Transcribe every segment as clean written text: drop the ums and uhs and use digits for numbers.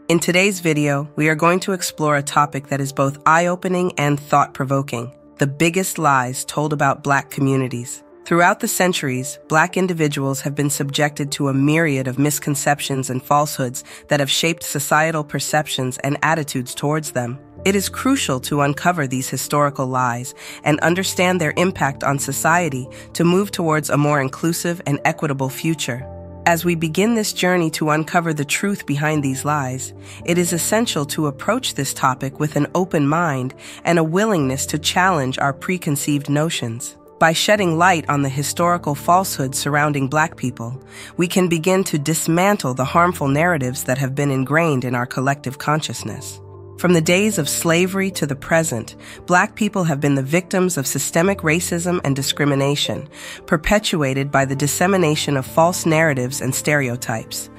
In today's video, we are going to explore a topic that is both eye-opening and thought-provoking: the biggest lies told about Black communities. Throughout the centuries, Black individuals have been subjected to a myriad of misconceptions and falsehoods that have shaped societal perceptions and attitudes towards them. It is crucial to uncover these historical lies and understand their impact on society to move towards a more inclusive and equitable future. As we begin this journey to uncover the truth behind these lies, it is essential to approach this topic with an open mind and a willingness to challenge our preconceived notions. By shedding light on the historical falsehoods surrounding Black people, we can begin to dismantle the harmful narratives that have been ingrained in our collective consciousness. From the days of slavery to the present, Black people have been the victims of systemic racism and discrimination, perpetuated by the dissemination of false narratives and stereotypes.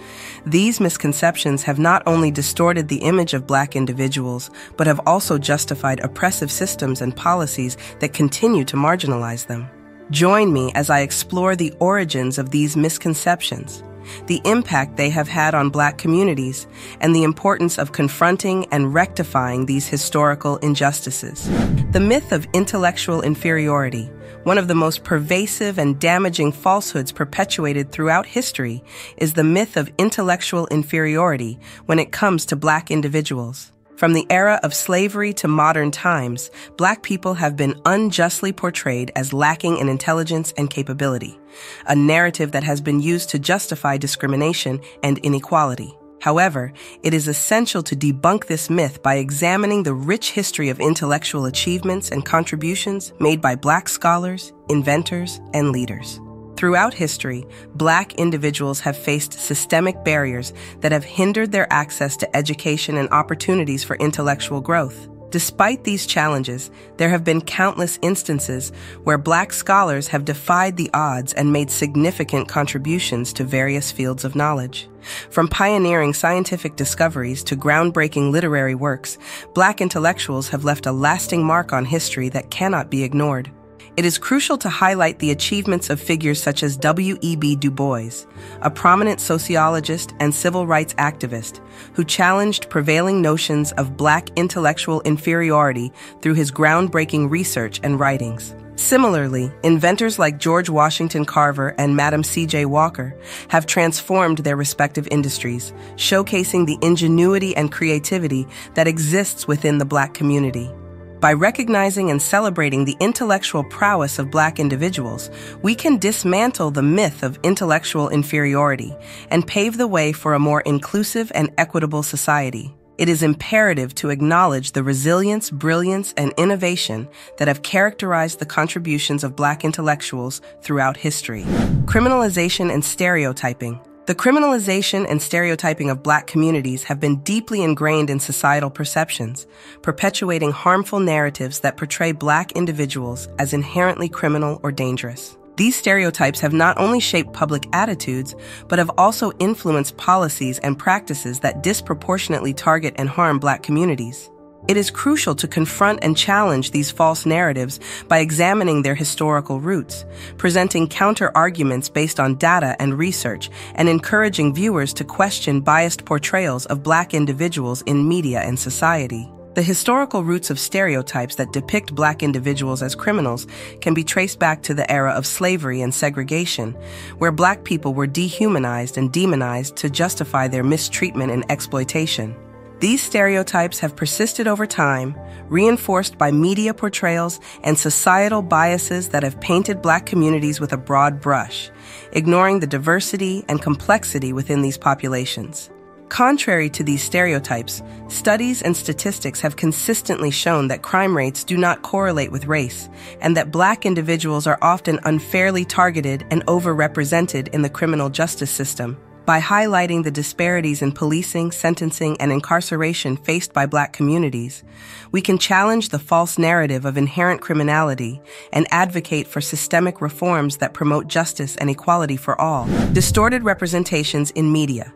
These misconceptions have not only distorted the image of Black individuals, but have also justified oppressive systems and policies that continue to marginalize them. Join me as I explore the origins of these misconceptions, the impact they have had on Black communities, and the importance of confronting and rectifying these historical injustices. The myth of intellectual inferiority, one of the most pervasive and damaging falsehoods perpetuated throughout history, is the myth of intellectual inferiority when it comes to Black individuals. From the era of slavery to modern times, Black people have been unjustly portrayed as lacking in intelligence and capability, a narrative that has been used to justify discrimination and inequality. However, it is essential to debunk this myth by examining the rich history of intellectual achievements and contributions made by Black scholars, inventors, and leaders. Throughout history, Black individuals have faced systemic barriers that have hindered their access to education and opportunities for intellectual growth. Despite these challenges, there have been countless instances where Black scholars have defied the odds and made significant contributions to various fields of knowledge. From pioneering scientific discoveries to groundbreaking literary works, Black intellectuals have left a lasting mark on history that cannot be ignored. It is crucial to highlight the achievements of figures such as W.E.B. Du Bois, a prominent sociologist and civil rights activist who challenged prevailing notions of Black intellectual inferiority through his groundbreaking research and writings. Similarly, inventors like George Washington Carver and Madam C.J. Walker have transformed their respective industries, showcasing the ingenuity and creativity that exists within the Black community. By recognizing and celebrating the intellectual prowess of Black individuals, we can dismantle the myth of intellectual inferiority and pave the way for a more inclusive and equitable society. It is imperative to acknowledge the resilience, brilliance, and innovation that have characterized the contributions of Black intellectuals throughout history. Criminalization and stereotyping. The criminalization and stereotyping of Black communities have been deeply ingrained in societal perceptions, perpetuating harmful narratives that portray Black individuals as inherently criminal or dangerous. These stereotypes have not only shaped public attitudes, but have also influenced policies and practices that disproportionately target and harm Black communities. It is crucial to confront and challenge these false narratives by examining their historical roots, presenting counter-arguments based on data and research, and encouraging viewers to question biased portrayals of Black individuals in media and society. The historical roots of stereotypes that depict Black individuals as criminals can be traced back to the era of slavery and segregation, where Black people were dehumanized and demonized to justify their mistreatment and exploitation. These stereotypes have persisted over time, reinforced by media portrayals and societal biases that have painted Black communities with a broad brush, ignoring the diversity and complexity within these populations. Contrary to these stereotypes, studies and statistics have consistently shown that crime rates do not correlate with race, and that Black individuals are often unfairly targeted and overrepresented in the criminal justice system. By highlighting the disparities in policing, sentencing, and incarceration faced by Black communities, we can challenge the false narrative of inherent criminality and advocate for systemic reforms that promote justice and equality for all. Distorted representations in media.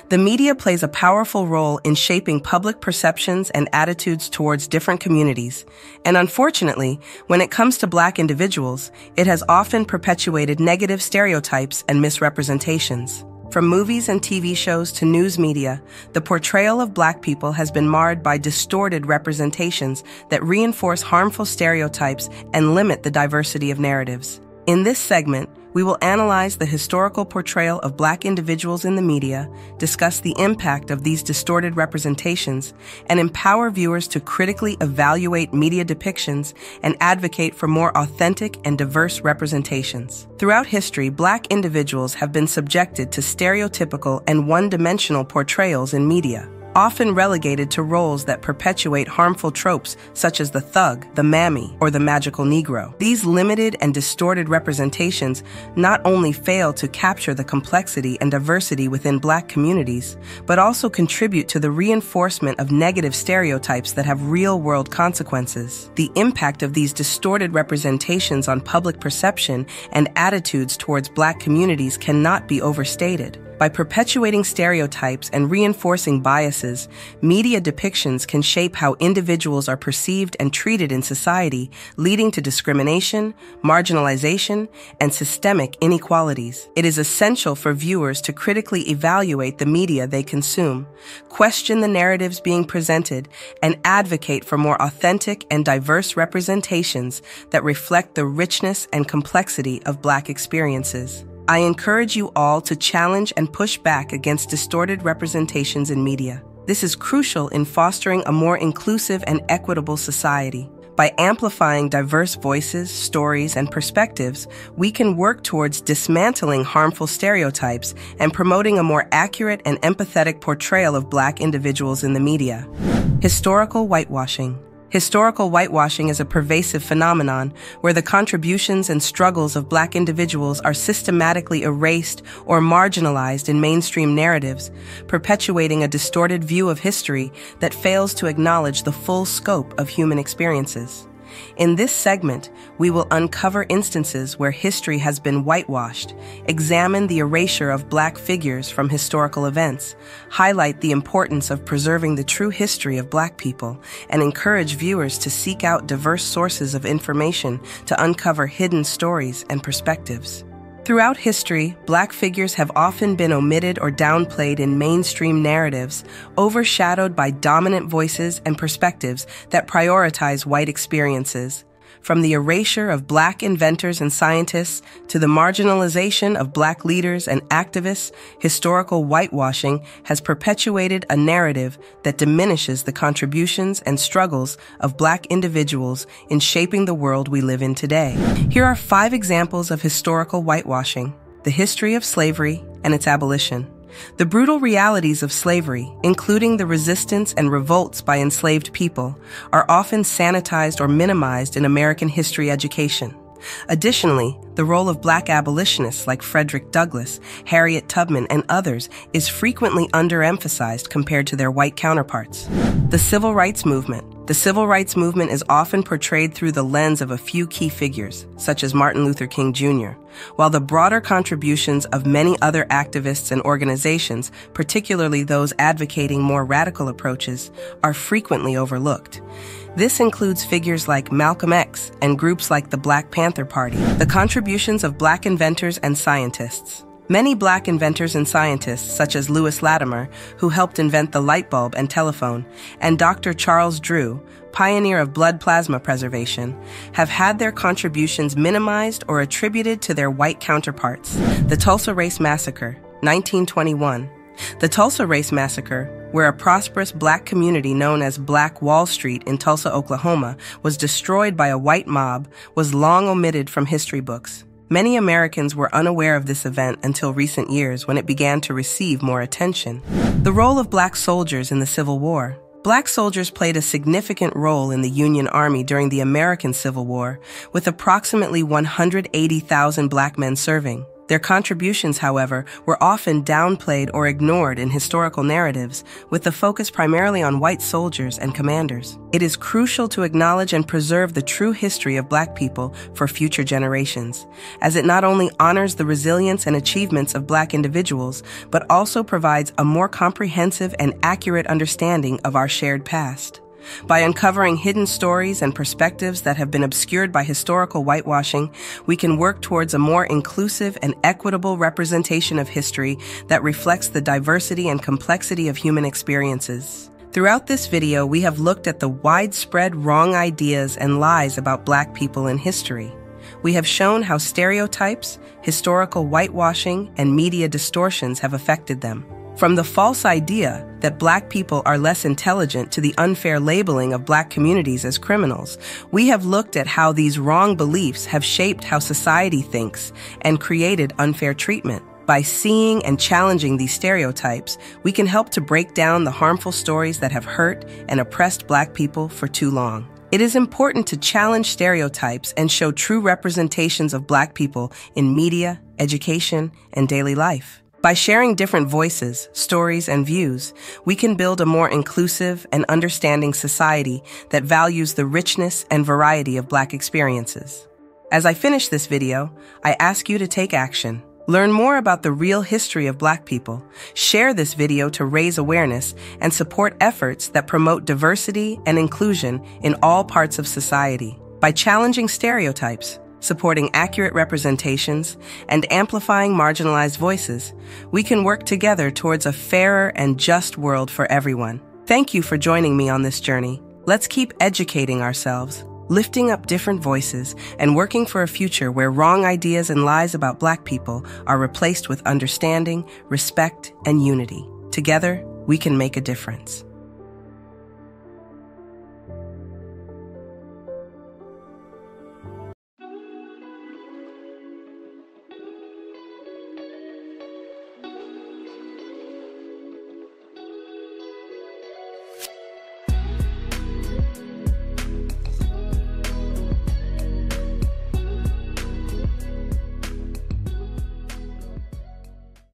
The media plays a powerful role in shaping public perceptions and attitudes towards different communities, and unfortunately, when it comes to Black individuals, it has often perpetuated negative stereotypes and misrepresentations. From movies and TV shows to news media, the portrayal of Black people has been marred by distorted representations that reinforce harmful stereotypes and limit the diversity of narratives. In this segment, we will analyze the historical portrayal of Black individuals in the media, discuss the impact of these distorted representations, and empower viewers to critically evaluate media depictions and advocate for more authentic and diverse representations. Throughout history, Black individuals have been subjected to stereotypical and one-dimensional portrayals in media, often relegated to roles that perpetuate harmful tropes such as the thug, the mammy, or the magical Negro. These limited and distorted representations not only fail to capture the complexity and diversity within Black communities, but also contribute to the reinforcement of negative stereotypes that have real-world consequences. The impact of these distorted representations on public perception and attitudes towards Black communities cannot be overstated. By perpetuating stereotypes and reinforcing biases, media depictions can shape how individuals are perceived and treated in society, leading to discrimination, marginalization, and systemic inequalities. It is essential for viewers to critically evaluate the media they consume, question the narratives being presented, and advocate for more authentic and diverse representations that reflect the richness and complexity of Black experiences. I encourage you all to challenge and push back against distorted representations in media. This is crucial in fostering a more inclusive and equitable society. By amplifying diverse voices, stories, and perspectives, we can work towards dismantling harmful stereotypes and promoting a more accurate and empathetic portrayal of Black individuals in the media. Historical whitewashing. Historical whitewashing is a pervasive phenomenon where the contributions and struggles of Black individuals are systematically erased or marginalized in mainstream narratives, perpetuating a distorted view of history that fails to acknowledge the full scope of human experiences. In this segment, we will uncover instances where history has been whitewashed, examine the erasure of Black figures from historical events, highlight the importance of preserving the true history of Black people, and encourage viewers to seek out diverse sources of information to uncover hidden stories and perspectives. Throughout history, Black figures have often been omitted or downplayed in mainstream narratives, overshadowed by dominant voices and perspectives that prioritize white experiences. From the erasure of Black inventors and scientists to the marginalization of Black leaders and activists, historical whitewashing has perpetuated a narrative that diminishes the contributions and struggles of Black individuals in shaping the world we live in today. Here are 5 examples of historical whitewashing: the history of slavery and its abolition. The brutal realities of slavery, including the resistance and revolts by enslaved people, are often sanitized or minimized in American history education. Additionally, the role of Black abolitionists like Frederick Douglass, Harriet Tubman, and others is frequently underemphasized compared to their white counterparts. The Civil Rights Movement. The Civil Rights Movement is often portrayed through the lens of a few key figures, such as Martin Luther King Jr., while the broader contributions of many other activists and organizations, particularly those advocating more radical approaches, are frequently overlooked. This includes figures like Malcolm X and groups like the Black Panther Party. The contributions of Black inventors and scientists. Many Black inventors and scientists, such as Lewis Latimer, who helped invent the light bulb and telephone, and Dr. Charles Drew, pioneer of blood plasma preservation, have had their contributions minimized or attributed to their white counterparts. The Tulsa Race Massacre, 1921. The Tulsa Race Massacre, where a prosperous Black community known as Black Wall Street in Tulsa, Oklahoma, was destroyed by a white mob, was long omitted from history books. Many Americans were unaware of this event until recent years when it began to receive more attention. The role of Black soldiers in the Civil War. Black soldiers played a significant role in the Union Army during the American Civil War, with approximately 180,000 Black men serving. Their contributions, however, were often downplayed or ignored in historical narratives, with the focus primarily on white soldiers and commanders. It is crucial to acknowledge and preserve the true history of Black people for future generations, as it not only honors the resilience and achievements of Black individuals, but also provides a more comprehensive and accurate understanding of our shared past. By uncovering hidden stories and perspectives that have been obscured by historical whitewashing, we can work towards a more inclusive and equitable representation of history that reflects the diversity and complexity of human experiences. Throughout this video, we have looked at the widespread wrong ideas and lies about Black people in history. We have shown how stereotypes, historical whitewashing, and media distortions have affected them. From the false idea that Black people are less intelligent to the unfair labeling of Black communities as criminals, we have looked at how these wrong beliefs have shaped how society thinks and created unfair treatment. By seeing and challenging these stereotypes, we can help to break down the harmful stories that have hurt and oppressed Black people for too long. It is important to challenge stereotypes and show true representations of Black people in media, education, and daily life. By sharing different voices, stories, and views, we can build a more inclusive and understanding society that values the richness and variety of Black experiences. As I finish this video, I ask you to take action. Learn more about the real history of Black people, share this video to raise awareness, and support efforts that promote diversity and inclusion in all parts of society. By challenging stereotypes, supporting accurate representations, and amplifying marginalized voices, we can work together towards a fairer and just world for everyone. Thank you for joining me on this journey. Let's keep educating ourselves, lifting up different voices, and working for a future where wrong ideas and lies about Black people are replaced with understanding, respect, and unity. Together, we can make a difference.